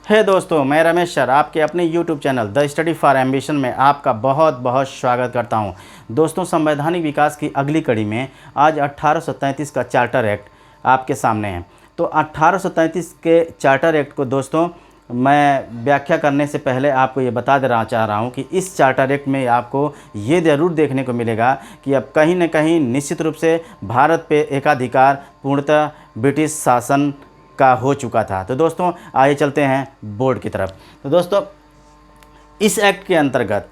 हे दोस्तों, मैं रमेश सर आपके अपने YouTube channel the study for ambition में आपका बहुत बहुत स्वागत करता हूं। दोस्तों, संवैधानिक विकास की अगली कड़ी में आज 1833 का चार्टर एक्ट आपके सामने है। तो 1833 के चार्टर एक्ट को दोस्तों मैं व्याख्या करने से पहले आपको ये बता देना चाह रहा हूँ कि इस चार्टर एक्ट में आपको ये ज़रूर देखने को मिलेगा कि अब कहीं न कहीं निश्चित रूप से भारत पे एकाधिकार पूर्णतः ब्रिटिश शासन का हो चुका था। तो दोस्तों आइए चलते हैं बोर्ड की तरफ। तो दोस्तों इस एक्ट के अंतर्गत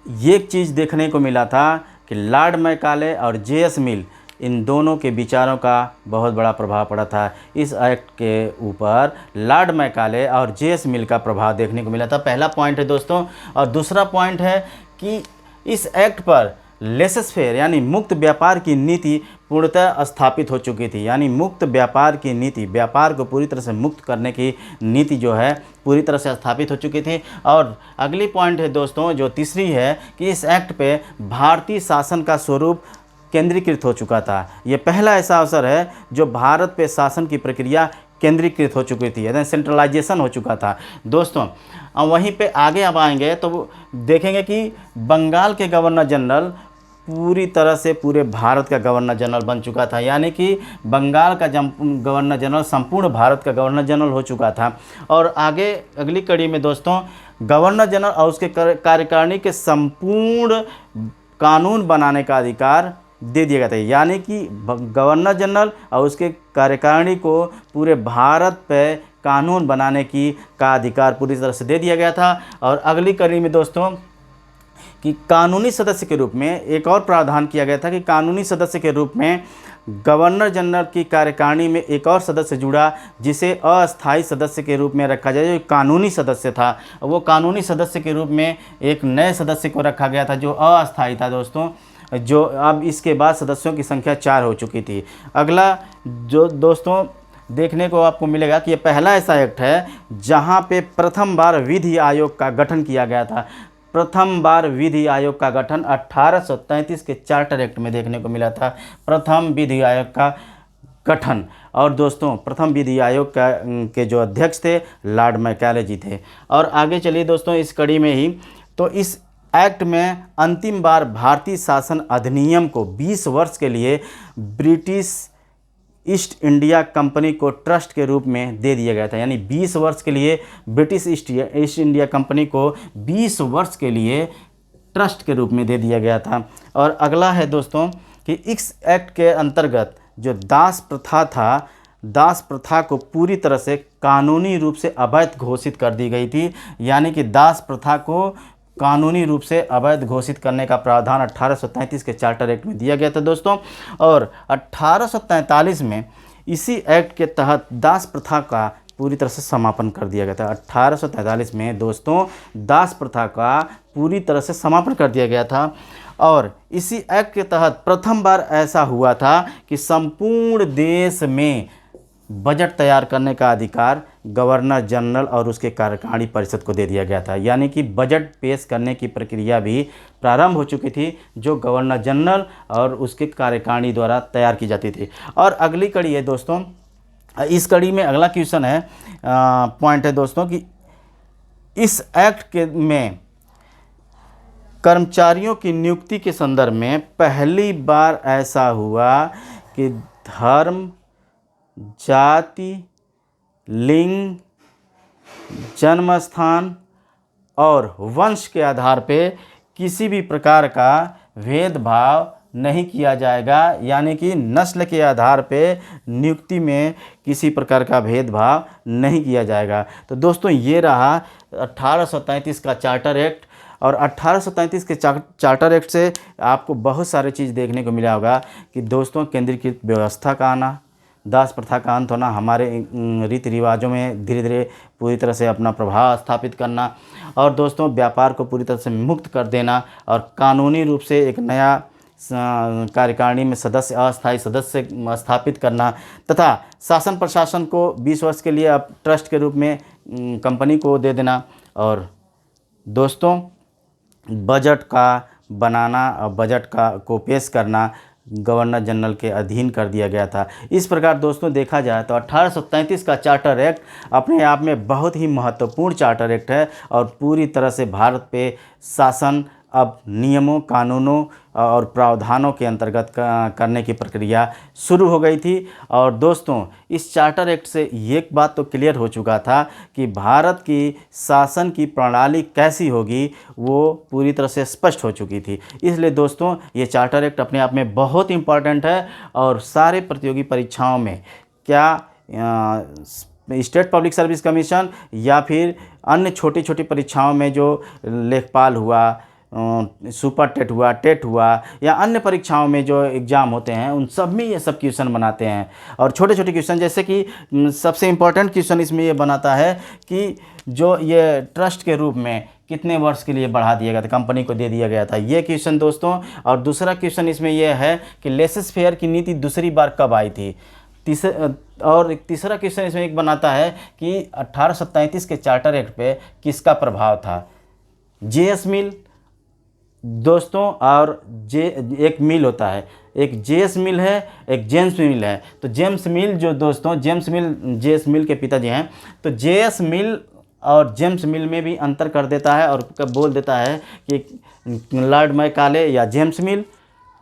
ये चीज़ देखने को मिला था कि लॉर्ड मैकाले और जे.एस. मिल इन दोनों के विचारों का बहुत बड़ा प्रभाव पड़ा था। इस एक्ट के ऊपर लॉर्ड मैकाले और जे.एस. मिल का प्रभाव देखने को मिला था। पहला पॉइंट है दोस्तों। और दूसरा पॉइंट है कि इस एक्ट पर लेसेस फेयर यानी मुक्त व्यापार की नीति पूर्णतः स्थापित हो चुकी थी। यानी मुक्त व्यापार की नीति, व्यापार को पूरी तरह से मुक्त करने की नीति जो है पूरी तरह से स्थापित हो चुकी थी। और अगली पॉइंट है दोस्तों जो तीसरी है कि इस एक्ट पे भारतीय शासन का स्वरूप केंद्रीकृत हो चुका था। ये पहला ऐसा अवसर है जो भारत पे शासन की प्रक्रिया केंद्रीकृत हो चुकी थी, यानी सेंट्रलाइजेशन हो चुका था। दोस्तों अब वहीं पे आगे अब आएंगे तो देखेंगे कि बंगाल के गवर्नर जनरल पूरी तरह से पूरे भारत का गवर्नर जनरल बन चुका था। यानी कि बंगाल का गवर्नर जनरल संपूर्ण भारत का गवर्नर जनरल हो चुका था। और आगे अगली कड़ी में दोस्तों गवर्नर जनरल और उसके कार्यकारिणी के संपूर्ण कानून बनाने का अधिकार दे दिया गया था। यानी कि गवर्नर जनरल और उसके कार्यकारिणी को पूरे भारत पे कानून बनाने का अधिकार पूरी तरह से दे दिया गया था। और अगली कड़ी में दोस्तों कि कानूनी सदस्य के रूप में एक और प्रावधान किया गया था कि कानूनी सदस्य के रूप में गवर्नर जनरल की कार्यकारिणी में एक और सदस्य जुड़ा जिसे अस्थायी सदस्य के रूप में रखा जाए। जो कानूनी सदस्य था वो कानूनी सदस्य के रूप में एक नए सदस्य को रखा गया था जो अस्थायी था दोस्तों, जो अब इसके बाद सदस्यों की संख्या 4 हो चुकी थी। अगला जो दोस्तों देखने को आपको मिलेगा कि ये पहला ऐसा एक्ट है जहाँ पे प्रथम बार विधि आयोग का गठन किया गया था। प्रथम बार विधि आयोग का गठन 1833 के चार्टर एक्ट में देखने को मिला था, प्रथम विधि आयोग का गठन। और दोस्तों प्रथम विधि आयोग के जो अध्यक्ष थे लॉर्ड मैकाले जी थे। और आगे चलिए दोस्तों इस कड़ी में ही तो इस एक्ट में अंतिम बार भारतीय शासन अधिनियम को 20 वर्ष के लिए ब्रिटिश ईस्ट इंडिया कंपनी को ट्रस्ट के रूप में दे दिया गया था। यानी 20 वर्ष के लिए ब्रिटिश ईस्ट इंडिया कंपनी को 20 वर्ष के लिए ट्रस्ट के रूप में दे दिया गया था। और अगला है दोस्तों कि इस एक्ट के अंतर्गत जो दास प्रथा था, दास प्रथा को पूरी तरह से कानूनी रूप से अवैध घोषित कर दी गई थी। यानी कि दास प्रथा को कानूनी रूप से अवैध घोषित करने का प्रावधान 1833 के चार्टर एक्ट में दिया गया था दोस्तों। और 1843 में इसी एक्ट के तहत दास प्रथा का पूरी तरह से समापन कर दिया गया था। 1843 में दोस्तों दास प्रथा का पूरी तरह से समापन कर दिया गया था। और इसी एक्ट के तहत प्रथम बार ऐसा हुआ था कि संपूर्ण देश में बजट तैयार करने का अधिकार गवर्नर जनरल और उसके कार्यकारिणी परिषद को दे दिया गया था। यानी कि बजट पेश करने की प्रक्रिया भी प्रारंभ हो चुकी थी जो गवर्नर जनरल और उसके कार्यकारिणी द्वारा तैयार की जाती थी। और अगली कड़ी है दोस्तों, इस कड़ी में अगला क्वेश्चन है पॉइंट है दोस्तों कि इस एक्ट के में कर्मचारियों की नियुक्ति के संदर्भ में पहली बार ऐसा हुआ कि धर्म, जाति, लिंग, जन्म स्थान और वंश के आधार पे किसी भी प्रकार का भेदभाव नहीं किया जाएगा। यानी कि नस्ल के आधार पे नियुक्ति में किसी प्रकार का भेदभाव नहीं किया जाएगा। तो दोस्तों ये रहा 1833 का चार्टर एक्ट। और 1833 के चार्टर एक्ट से आपको बहुत सारी चीज़ देखने को मिला होगा कि दोस्तों केंद्रीकृत व्यवस्था का आना, दास प्रथा का अंत होना, हमारे रीति रिवाजों में धीरे धीरे पूरी तरह से अपना प्रभाव स्थापित करना, और दोस्तों व्यापार को पूरी तरह से मुक्त कर देना, और कानूनी रूप से एक नया कार्यकारिणी में सदस्य, अस्थायी सदस्य स्थापित करना, तथा शासन प्रशासन को 20 वर्ष के लिए अब ट्रस्ट के रूप में कंपनी को दे देना। और दोस्तों बजट का बनाना और बजट को पेश करना गवर्नर जनरल के अधीन कर दिया गया था। इस प्रकार दोस्तों देखा जाए तो 1833 का चार्टर एक्ट अपने आप में बहुत ही महत्वपूर्ण चार्टर एक्ट है और पूरी तरह से भारत पे शासन अब नियमों, कानूनों और प्रावधानों के अंतर्गत करने की प्रक्रिया शुरू हो गई थी। और दोस्तों इस चार्टर एक्ट से एक बात तो क्लियर हो चुका था कि भारत की शासन की प्रणाली कैसी होगी वो पूरी तरह से स्पष्ट हो चुकी थी। इसलिए दोस्तों ये चार्टर एक्ट अपने आप में बहुत इम्पॉर्टेंट है और सारे प्रतियोगी परीक्षाओं में क्या स्टेट पब्लिक सर्विस कमीशन या फिर अन्य छोटी छोटी परीक्षाओं में जो लेखपाल हुआ, सुपर टेट हुआ, टेट हुआ या अन्य परीक्षाओं में जो एग्ज़ाम होते हैं उन सब में ये सब क्वेश्चन बनाते हैं। और छोटे छोटे क्वेश्चन जैसे कि सबसे इम्पोर्टेंट क्वेश्चन इसमें ये बनाता है कि जो ये ट्रस्ट के रूप में कितने वर्ष के लिए बढ़ा दिया गया था, कंपनी को दे दिया गया था, ये क्वेश्चन दोस्तों। और दूसरा क्वेश्चन इसमें यह है कि लेसेस फेयर की नीति दूसरी बार कब आई थी। तीसरा क्वेश्चन इसमें एक बनाता है कि 1833 के चार्टर एक्ट पे किसका प्रभाव था। जेएस मिल दोस्तों और एक मिल होता है, एक जेएस मिल है, एक जेम्स मिल है। तो जेम्स मिल जो दोस्तों, जेम्स मिल जेएस मिल के पिताजी हैं, तो जेएस मिल और जेम्स मिल में भी अंतर कर देता है और बोल देता है कि लॉर्ड मैकाले या James Mill,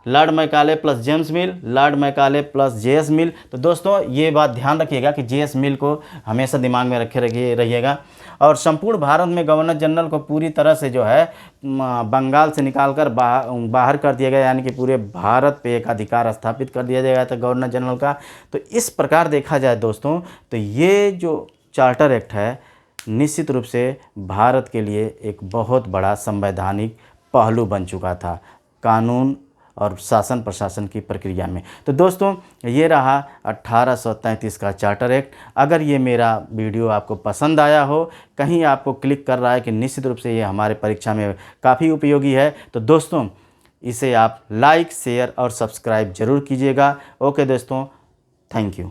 Lord Macaulay plus James Mill, Lord Macaulay plus JS Mill. तो दोस्तों ये बात ध्यान रखिएगा कि जेएस मिल को हमेशा दिमाग में रखे रहिएगा। और संपूर्ण भारत में गवर्नर जनरल को पूरी तरह से जो है बंगाल से निकालकर बाहर कर दिया गया, यानी कि पूरे भारत पे एक अधिकार स्थापित कर दिया गया था गवर्नर जनरल का। तो इस प्रकार देखा जाए दोस्तों तो ये जो चार्टर एक्ट है निश्चित रूप से भारत के लिए एक बहुत बड़ा संवैधानिक पहलू बन चुका था कानून और शासन प्रशासन की प्रक्रिया में। तो दोस्तों ये रहा 1833 का चार्टर एक्ट। अगर ये मेरा वीडियो आपको पसंद आया हो, कहीं आपको क्लिक कर रहा है कि निश्चित रूप से ये हमारे परीक्षा में काफ़ी उपयोगी है, तो दोस्तों इसे आप लाइक, शेयर और सब्सक्राइब ज़रूर कीजिएगा। ओके दोस्तों, थैंक यू।